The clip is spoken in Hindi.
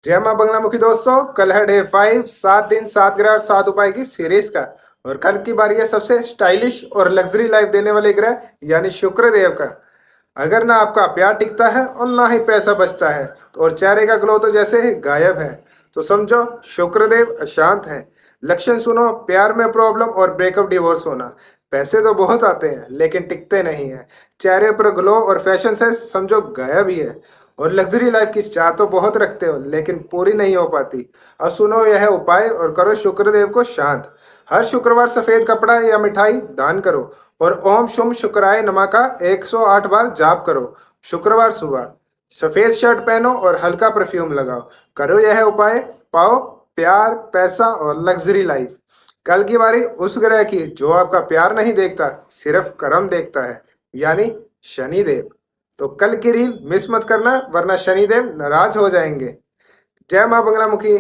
जय मां बंगलामुखी दोस्तों, कल है डे 5 7 दिन 7 ग्रह और 7 उपाय की सीरीज का। और कल की बारी है सबसे स्टाइलिश और लग्जरी लाइफ देने वाले ग्रह यानी शुक्र देव का। अगर ना आपका प्यार टिकता है और ना ही पैसा बचता है तो और चेहरे का ग्लो तो जैसे ही गायब है, तो समझो शुक्रदेव अशांत है। लक्षण सुनो, प्यार में प्रॉब्लम और ब्रेकअप डिवोर्स होना। पैसे तो बहुत आते हैं लेकिन टिकते नहीं है। चेहरे पर ग्लो और फैशन से समझो गायब ही है। और लग्जरी लाइफ की चाह तो बहुत रखते हो लेकिन पूरी नहीं हो पाती। अब सुनो यह उपाय और करो शुक्रदेव को शांत। हर शुक्रवार सफेद कपड़ा या मिठाई दान करो और ओम शुम शुक्राय नमा का 108 बार जाप करो। शुक्रवार सुबह सफेद शर्ट पहनो और हल्का परफ्यूम लगाओ। करो यह उपाय, पाओ प्यार, पैसा और लग्जरी लाइफ। कल की बारी उस ग्रह की जो आपका प्यार नहीं देखता, सिर्फ कर्म देखता है, यानी शनिदेव। तो कल की रील मिस मत करना वरना शनिदेव नाराज हो जाएंगे। जय मां बंगलामुखी।